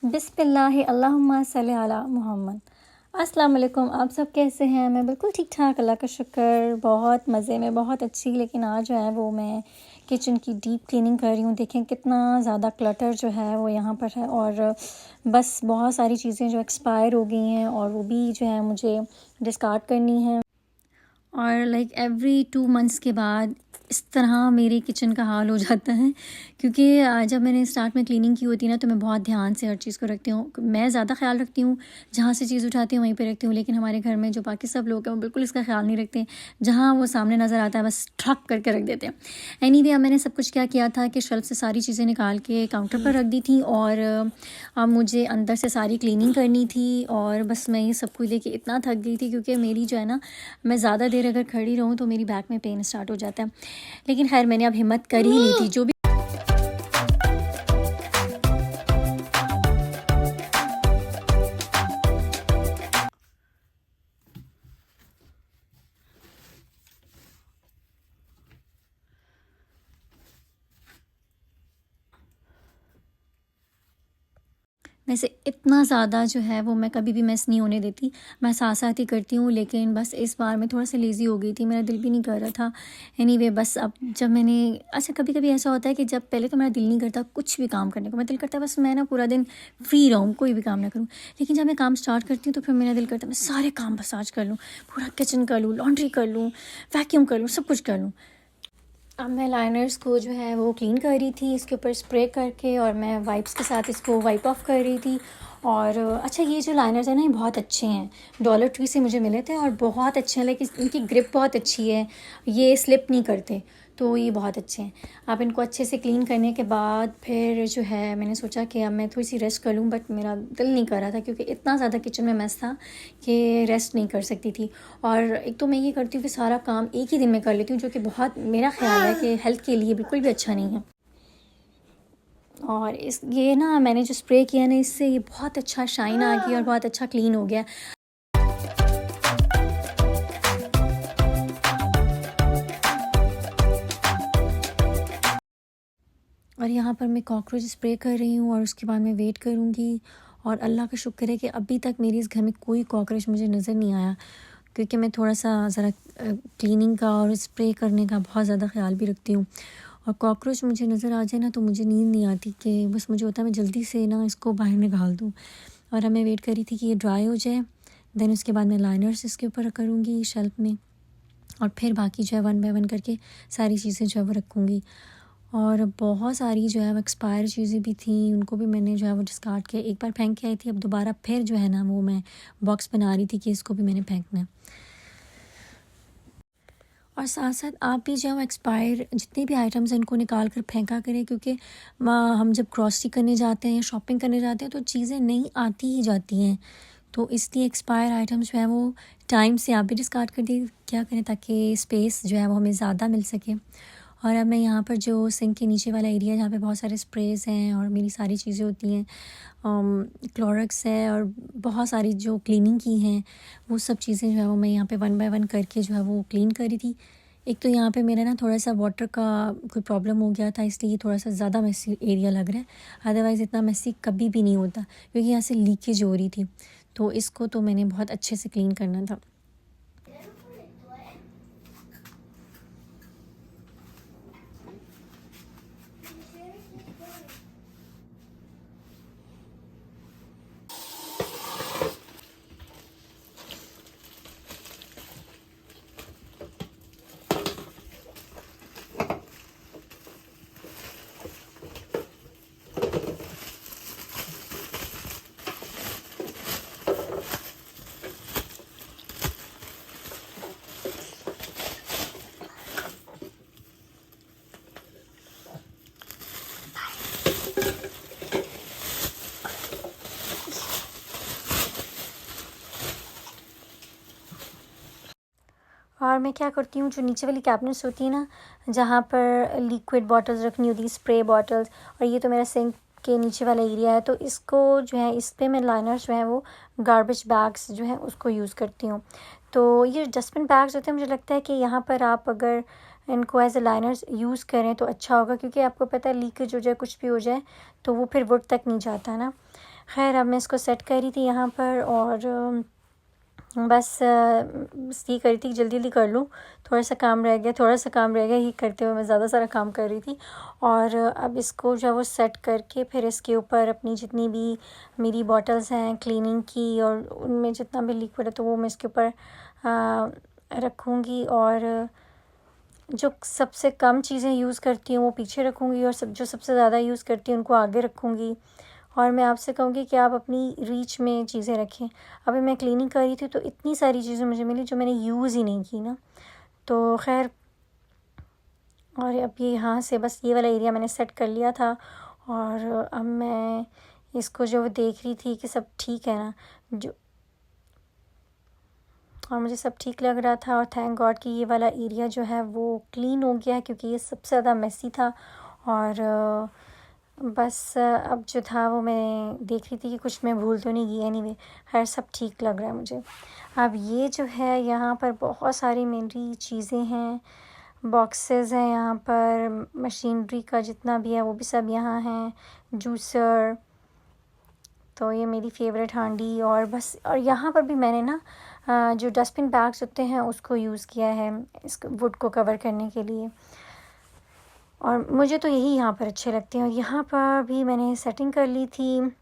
बिस्मिल्लाहि अल्लाहुम्मा सल्ली अला मुहम्मद। अस्सलाम वालेकुम। आप सब कैसे हैं? मैं बिल्कुल ठीक ठाक, अल्लाह का शुक्र, बहुत मज़े में, बहुत अच्छी। लेकिन आज जो है वो मैं किचन की डीप क्लीनिंग कर रही हूँ। देखें कितना ज़्यादा क्लटर जो है वो यहाँ पर है, और बस बहुत सारी चीज़ें जो एक्सपायर हो गई हैं और वो भी जो है मुझे डिस्कार्ड करनी है। और लाइक एवरी 2 मंथ्स के बाद इस तरह मेरे किचन का हाल हो जाता है, क्योंकि जब मैंने स्टार्ट में क्लीनिंग की होती है ना, तो मैं बहुत ध्यान से हर चीज़ को रखती हूँ। मैं ज़्यादा ख्याल रखती हूँ, जहाँ से चीज़ उठाती हूँ वहीं पे रखती हूँ। लेकिन हमारे घर में जो बाकी सब लोग हैं वो बिल्कुल इसका ख्याल नहीं रखते। जहाँ वो सामने नज़र आता है बस ठक करके रख देते हैं। एनीवे, अब मैंने सब कुछ क्या किया था कि शेल्फ से सारी चीज़ें निकाल के काउंटर पर रख दी थी, और अब मुझे अंदर से सारी क्लीनिंग करनी थी। और बस मैं ये सब कुछ लेके इतना थक गई थी, क्योंकि मेरी जो है ना, मैं ज़्यादा देर अगर खड़ी रहूँ तो मेरी बैक में पेन स्टार्ट हो जाता है। लेकिन खैर मैंने अब हिम्मत कर ही ली थी। जो भी वैसे इतना ज़्यादा जो है वो मैं कभी भी मिस नहीं होने देती, मैं साथ साथ ही करती हूँ। लेकिन बस इस बार मैं थोड़ा सा लेज़ी हो गई थी, मेरा दिल भी नहीं कर रहा था। एनीवे, बस अब जब मैंने अच्छा, कभी कभी ऐसा होता है कि जब पहले तो मेरा दिल नहीं करता कुछ भी काम करने को, मैं दिल करता है बस मैं ना पूरा दिन फ्री रहूँ, कोई भी काम ना करूँ। लेकिन जब मैं काम स्टार्ट करती हूँ तो फिर मेरा दिल करता है मैं सारे काम बस आज कर लूँ, पूरा किचन कर लूँ, लॉन्ड्री कर लूँ, वैक्यूम कर लूँ, सब कुछ कर लूँ। अब मैं लाइनर्स को जो है वो क्लीन कर रही थी इसके ऊपर स्प्रे करके, और मैं वाइप्स के साथ इसको वाइप ऑफ कर रही थी। और अच्छा, ये जो लाइनर्स हैं ना, ये बहुत अच्छे हैं, डॉलर ट्री से मुझे मिले थे और बहुत अच्छे हैं। लेकिन इनकी ग्रिप बहुत अच्छी है, ये स्लिप नहीं करते, तो ये बहुत अच्छे हैं। अब इनको अच्छे से क्लीन करने के बाद फिर जो है मैंने सोचा कि अब मैं थोड़ी सी रेस्ट कर लूँ, बट मेरा दिल नहीं कर रहा था, क्योंकि इतना ज़्यादा किचन में मेस था कि रेस्ट नहीं कर सकती थी। और एक तो मैं ये करती हूँ कि सारा काम एक ही दिन में कर लेती हूँ, जो कि बहुत, मेरा ख्याल है कि हेल्थ के लिए बिल्कुल भी अच्छा नहीं है। और इस ये ना मैंने जो स्प्रे किया ना, इससे ये बहुत अच्छा शाइन आ गया और बहुत अच्छा क्लीन हो गया। और यहाँ पर मैं कॉकरोच स्प्रे कर रही हूँ, और उसके बाद मैं वेट करूँगी। और अल्लाह का शुक्र है कि अभी तक मेरे इस घर में कोई कॉकरोच मुझे नज़र नहीं आया, क्योंकि मैं थोड़ा सा ज़रा क्लीनिंग का और स्प्रे करने का बहुत ज़्यादा ख्याल भी रखती हूँ। और कॉकरोच मुझे नज़र आ जाए ना तो मुझे नींद नहीं आती, कि बस मुझे होता है मैं जल्दी से ना इसको बाहर निकाल दूँ। और अब मैं वेट कर रही थी कि ये ड्राई हो जाए, देन उसके बाद मैं लाइनर्स इसके ऊपर करूँगी शेल्फ में, और फिर बाकी जो है 1 बाय 1 करके सारी चीज़ें जो है वो रखूँगी। और बहुत सारी जो है वो एक्सपायर चीज़ें भी थी, उनको भी मैंने जो है वो डिस्कार्ड किया। एक बार फेंक के आई थी, अब दोबारा फिर जो है ना वो मैं बॉक्स बना रही थी कि इसको भी मैंने फेंकना है। और साथ साथ आप भी जो है वो एक्सपायर जितने भी आइटम्स हैं इनको निकाल कर फेंका करें, क्योंकि हम जब ग्रॉसरी करने जाते हैं या शॉपिंग करने जाते हैं तो चीज़ें नहीं आती ही जाती हैं। तो इसलिए एक्सपायर आइटम्स जो है वो टाइम से आप भी डिस्कार्ड कर दिए क्या करें, ताकि स्पेस जो है वो हमें ज़्यादा मिल सके। और अब मैं यहाँ पर जो सिंक के नीचे वाला एरिया जहाँ पे बहुत सारे स्प्रेज़ हैं और मेरी सारी चीज़ें होती हैं, क्लोरक्स है और बहुत सारी जो क्लीनिंग की हैं, वो सब चीज़ें जो है वो मैं यहाँ पे 1 बाय 1 करके जो है वो क्लीन कर रही थी। एक तो यहाँ पे मेरा ना थोड़ा सा वाटर का कोई प्रॉब्लम हो गया था, इसलिए थोड़ा सा ज़्यादा मेसी एरिया लग रहा है। अदरवाइज़ इतना मेसी कभी भी नहीं होता, क्योंकि यहाँ से लीकेज हो रही थी। तो इसको तो मैंने बहुत अच्छे से क्लीन करना था। और मैं क्या करती हूँ, जो नीचे वाली कैबिनेट्स होती है ना, जहाँ पर लिक्विड बॉटल्स रखनी होती है, स्प्रे बॉटल्स, और ये तो मेरा सिंक के नीचे वाला एरिया है, तो इसको जो है इस पर मैं लाइनर्स जो है वो गार्बेज बैग्स जो है उसको यूज़ करती हूँ। तो ये डस्टबिन बैग्स होते हैं, मुझे लगता है कि यहाँ पर आप अगर इनको एज ए लाइनर्स यूज़ करें तो अच्छा होगा, क्योंकि आपको पता है लीकेज हो जाए, कुछ भी हो जाए तो वो फिर वुड तक नहीं जाता है ना। खैर अब मैं इसको सेट कर रही थी यहाँ पर, और बस ये करी थी कि जल्दी जल्दी कर लूँ, थोड़ा सा काम रह गया ही करते हुए मैं ज़्यादा सारा काम कर रही थी। और अब इसको जो है वो सेट करके फिर इसके ऊपर अपनी जितनी भी मेरी बॉटल्स हैं क्लीनिंग की और उनमें जितना भी लिक्विड है तो वो मैं इसके ऊपर रखूँगी, और जो सबसे कम चीज़ें यूज़ करती हूँ वो पीछे रखूँगी, और जो सबसे ज़्यादा यूज़ करती हूँ उनको आगे रखूँगी। और मैं आपसे कहूँगी कि आप अपनी रीच में चीज़ें रखें। अभी मैं क्लीनिंग कर रही थी तो इतनी सारी चीज़ें मुझे मिली जो मैंने यूज़ ही नहीं की ना, तो खैर। और अब ये यहाँ से बस ये वाला एरिया मैंने सेट कर लिया था, और अब मैं इसको जो देख रही थी कि सब ठीक है ना, और मुझे सब ठीक लग रहा था। और थैंक गॉड कि ये वाला एरिया जो है वो क्लीन हो गया है, क्योंकि ये सबसे ज़्यादा मेसी था। और बस अब जो था वो मैं देख रही थी कि कुछ मैं भूल तो नहीं गई। एनीवे खैर सब ठीक लग रहा है मुझे। अब ये जो है यहाँ पर बहुत सारी मेरी चीज़ें हैं, बॉक्सेस हैं यहाँ पर, मशीनरी का जितना भी है वो भी सब यहाँ है, जूसर, तो ये मेरी फेवरेट हांडी। और बस, और यहाँ पर भी मैंने ना जो डस्टबिन बैग्स होते हैं उसको यूज़ किया है इस वुड को कवर करने के लिए, और मुझे तो यही यहाँ पर अच्छे लगते हैं। और यहाँ पर भी मैंने सेटिंग कर ली थी,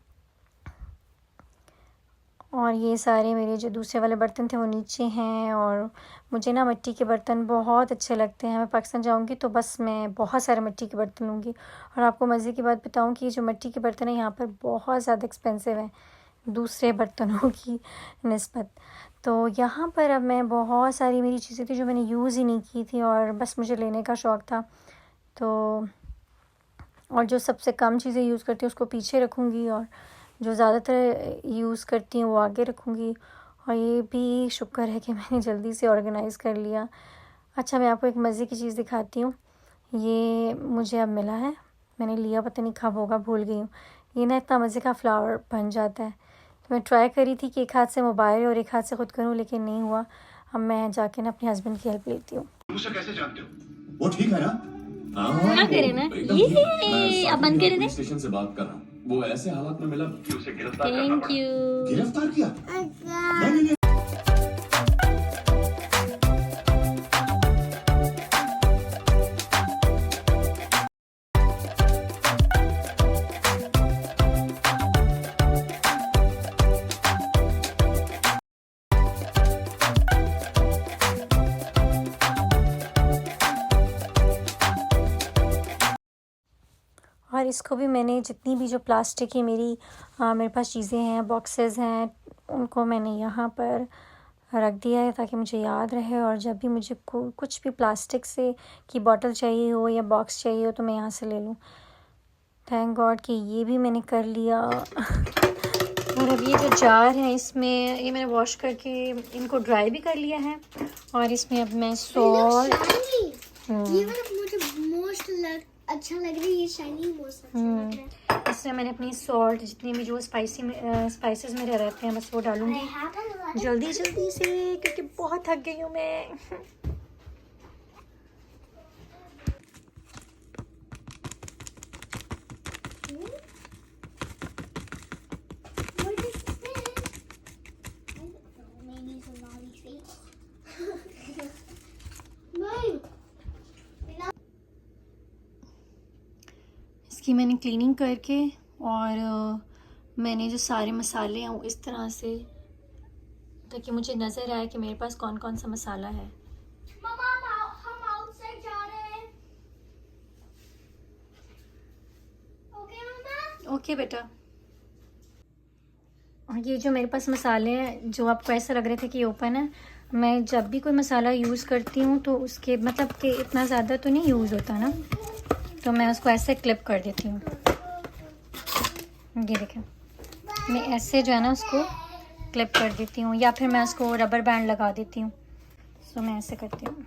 और ये सारे मेरे जो दूसरे वाले बर्तन थे वो नीचे हैं। और मुझे ना मिट्टी के बर्तन बहुत अच्छे लगते हैं। मैं पाकिस्तान जाऊँगी तो बस मैं बहुत सारे मिट्टी के बर्तन लूँगी। और आपको मज़े की बात बताऊँ कि जो मिट्टी के बर्तन हैं यहाँ पर बहुत ज़्यादा एक्सपेंसिव हैं दूसरे बर्तनों की निस्बत। तो यहाँ पर अब मैं बहुत सारी मेरी चीज़ें थी जो मैंने यूज़ ही नहीं की थी, और बस मुझे लेने का शौक़ था, तो और जो सबसे कम चीज़ें यूज़ करती हूँ उसको पीछे रखूँगी, और जो ज़्यादातर यूज़ करती हूँ वो आगे रखूँगी। और ये भी शुक्र है कि मैंने जल्दी से ऑर्गेनाइज़ कर लिया। अच्छा, मैं आपको एक मज़े की चीज़ दिखाती हूँ। ये मुझे अब मिला है, मैंने लिया पता नहीं कब होगा, भूल गई हूँ। ये ना इतना मज़े का फ्लावर बन जाता है। तो मैं ट्राई करी थी कि एक हाथ से मोबाइल और एक हाथ से ख़ुद करूँ, लेकिन नहीं हुआ। अब मैं जाके ना अपने हस्बैंड की हेल्प लेती हूँ। उसे कैसे जानते हो? वो ठीक है ना? क्या करें ना, ये अब बंद करें ना। स्टेशन से बात कर रहा हूँ। वो ऐसे हालात में मिला कि उसे गिरफ्तार करना थैंक पड़ा। यू। गिरफ्तार किया? नहीं। और इसको भी मैंने जितनी भी जो प्लास्टिक की मेरे पास चीज़ें हैं, बॉक्सेस हैं, उनको मैंने यहाँ पर रख दिया है ताकि मुझे याद रहे। और जब भी मुझे कुछ भी प्लास्टिक से की बॉटल चाहिए हो या बॉक्स चाहिए हो तो मैं यहाँ से ले लूँ। थैंक गॉड कि ये भी मैंने कर लिया। और अब ये जो जार है इसमें ये मैंने वॉश करके इनको ड्राई भी कर लिया है, और इसमें अब मैं सॉल्ट, ये वाला मुझे अच्छा लग रहा है, ये शाइनी मोस्ट अच्छा लग रहा है। इसमें मैंने अपनी सॉल्ट जितनी भी जो स्पाइसेस मेरे रहते हैं बस वो डालूंगी जल्दी जल्दी से, क्योंकि बहुत थक गई हूँ मैं। इसकी मैंने क्लीनिंग करके, और मैंने जो सारे मसाले हैं वो इस तरह से, ताकि मुझे नज़र आए कि मेरे पास कौन कौन सा मसाला है। मम्मा हम आउटसाइड जा रहे हैं। ओके मम्मा? ओके बेटा। और ये जो मेरे पास मसाले हैं जो आपको ऐसा लग रहे थे कि ये ओपन है, मैं जब भी कोई मसाला यूज़ करती हूँ तो उसके मतलब कि इतना ज़्यादा तो नहीं यूज़ होता ना, तो मैं उसको ऐसे क्लिप कर देती हूँ। ये देखें, मैं ऐसे जो है ना उसको क्लिप कर देती हूँ, या फिर मैं उसको रबर बैंड लगा देती हूँ। सो मैं ऐसे करती हूँ।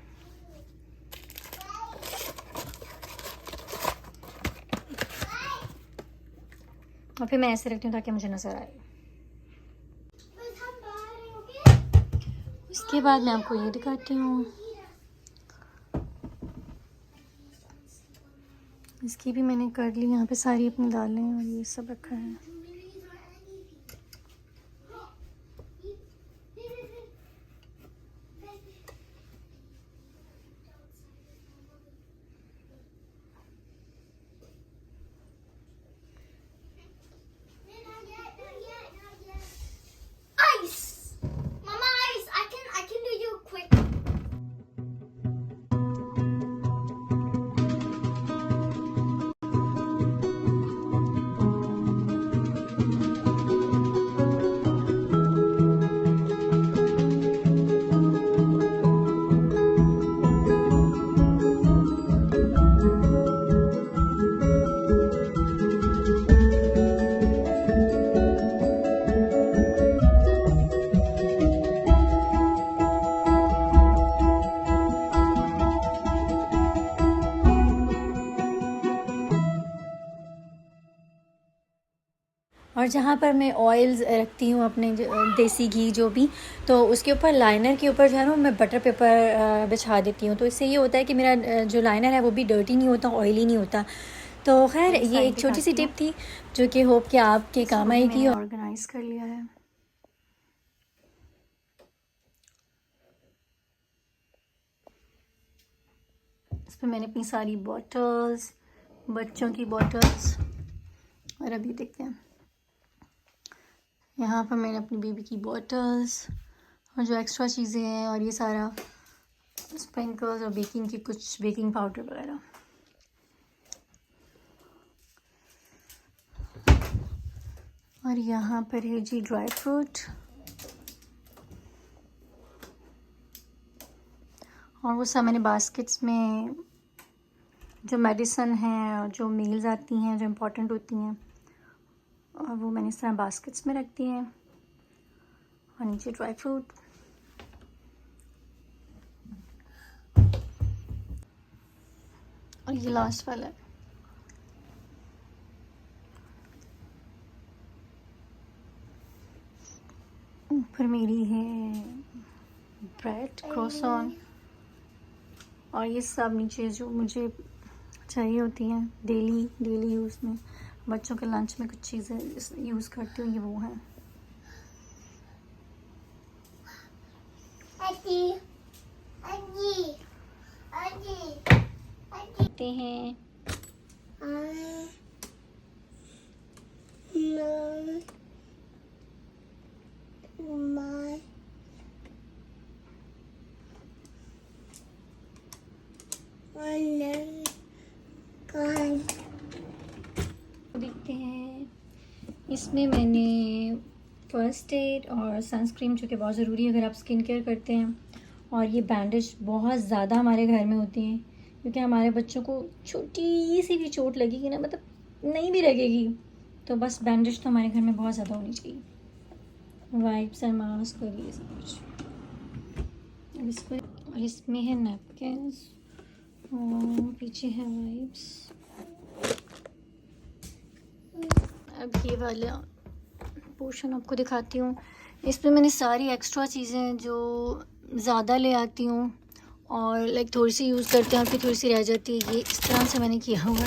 और फिर मैं ऐसे रखती हूँ ताकि मुझे नज़र आए। उसके बाद मैं आपको ये दिखाती हूँ, इसकी भी मैंने कर ली। यहाँ पे सारी अपनी दालें और ये सब रखा है। और जहाँ पर मैं ऑयल्स रखती हूँ अपने देसी घी जो भी, तो उसके ऊपर लाइनर के ऊपर जो है ना मैं बटर पेपर बिछा देती हूँ। तो इससे ये होता है कि मेरा जो लाइनर है वो भी डर्टी नहीं होता, ऑयली नहीं होता। तो खैर ये एक छोटी सी टिप थी जो कि होप कि आपके काम आएगी। ऑर्गेनाइज़ कर लिया है। इस पर मैंने अपनी सारी बॉटल्स, बच्चों की बॉटल्स, और अभी देखते हैं यहाँ पर मैंने अपनी बेबी की बॉटल्स और जो एक्स्ट्रा चीज़ें हैं, और ये सारा स्प्रिंकल्स और बेकिंग की कुछ बेकिंग पाउडर वगैरह। और यहाँ पर है जी ड्राई फ्रूट, और वो सब मैंने बास्केट्स में जो मेडिसिन है और जो मील्स आती हैं जो इम्पोर्टेंट होती हैं, और वो मैंने इस तरह बास्केट्स में रख दी हैं। और नीचे ड्राई फ्रूट, और ये लास्ट वाला है। ऊपर मेरी है ब्रेड, क्रोसान, और ये सब नीचे जो मुझे चाहिए होती हैं डेली यूज़ में, बच्चों के लंच में कुछ चीज़ें यूज़ करती हूँ, ये वो हैं। देखते हैं देखते हैं। इसमें मैंने फ़र्स्ट एड और सनस्क्रीन, जो कि बहुत ज़रूरी है अगर आप स्किन केयर करते हैं, और ये बैंडेज बहुत ज़्यादा हमारे घर में होती हैं क्योंकि हमारे बच्चों को छोटी सी भी चोट लगेगी ना, मतलब नहीं भी लगेगी, तो बस बैंडेज तो हमारे घर में बहुत ज़्यादा होनी चाहिए। वाइप्स और मास्क और ये सब कुछ। अब इसको, और इसमें है नैपकिन्स और पीछे है वाइप्स। अब ये वाला पोर्शन आपको दिखाती हूँ। इसमें मैंने सारी एक्स्ट्रा चीज़ें जो ज़्यादा ले आती हूँ और लाइक थोड़ी सी यूज़ करते हैं और फिर थोड़ी सी रह जाती है, ये इस तरह से मैंने किया हुआ है।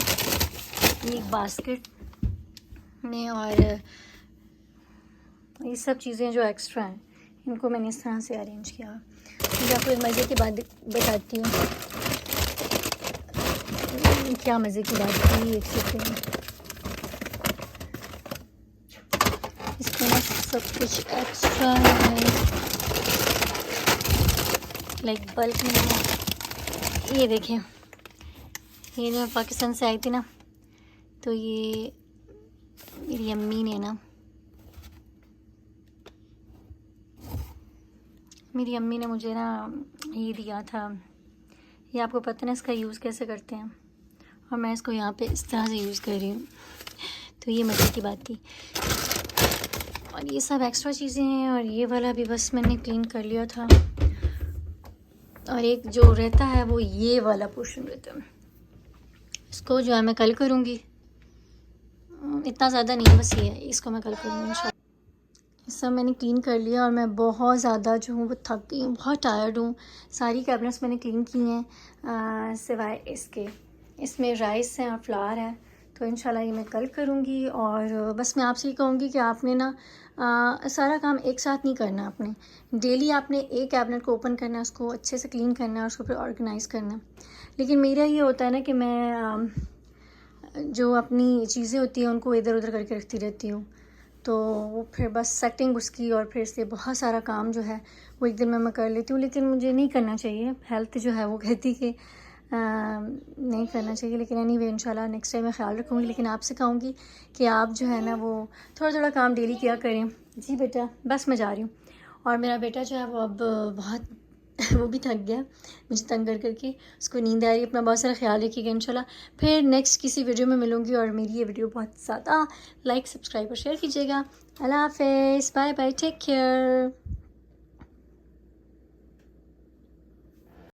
ये एक बास्केट में, और ये सब चीज़ें जो एक्स्ट्रा हैं इनको मैंने इस तरह से अरेंज किया। मुझे आपको एक मज़े की बात बताती हूँ। क्या मज़े की बात थी, एक सेकेंड। इसमें ना सब कुछ एक्स्ट्रा है, लाइक बल्क में। ये देखें, ये जो पाकिस्तान से आई थी ना, तो ये मेरी अम्मी ने ना, मेरी अम्मी ने मुझे ना ये दिया था। ये आपको पता है इसका यूज़ कैसे करते हैं, और मैं इसको यहाँ पे इस तरह से यूज़ कर रही हूँ। तो ये मज़े की बात थी। और ये सब एक्स्ट्रा चीज़ें हैं, और ये वाला भी बस मैंने क्लीन कर लिया था। और एक जो रहता है वो ये वाला पोर्शन रहता है, इसको जो है मैं कल करूँगी। इतना ज़्यादा नहीं है, बस ये है, इसको मैं कल करूँगी इंशाल्लाह। ये सब मैंने क्लीन कर लिया और मैं बहुत ज़्यादा जो हूँ वो थक गई हूँ, बहुत टायर्ड हूँ। सारी कैबिनेट्स मैंने क्लीन की हैं सिवाय इसके। इसमें राइस है और फ्लावर है, तो इंशाल्लाह ये मैं कल करूँगी। और बस मैं आपसे ये कहूँगी कि आपने ना सारा काम एक साथ नहीं करना। आपने डेली आपने एक कैबिनेट को ओपन करना है, उसको अच्छे से क्लीन करना है, उसको फिर ऑर्गेनाइज़ करना है। लेकिन मेरा ये होता है ना कि मैं जो अपनी चीज़ें होती हैं उनको इधर उधर करके रखती रहती हूँ, तो वो फिर बस सेटिंग उसकी, और फिर से बहुत सारा काम जो है वो एक दिन में मैं कर लेती हूँ। लेकिन मुझे नहीं करना चाहिए, हेल्थ जो है वो कहती कि नहीं करना चाहिए। लेकिन एनीवे इंशाल्लाह नेक्स्ट टाइम मैं ख़्याल रखूँगी। लेकिन आपसे कहूँगी कि आप जो है ना वो थोड़ा थोड़ा काम डेली किया करें। जी बेटा, बस मैं जा रही हूँ। और मेरा बेटा जो है वो अब बहुत वो भी थक गया मुझे तंग कर करके, उसको नींद आ रही है। अपना बहुत सारा ख्याल रखिएगा। इंशाल्लाह फिर नेक्स्ट किसी वीडियो में मिलूँगी, और मेरी ये वीडियो बहुत ज़्यादा लाइक, सब्सक्राइब और शेयर कीजिएगा। अल्लाह हाफ़िज़, बाय बाय, टेक केयर।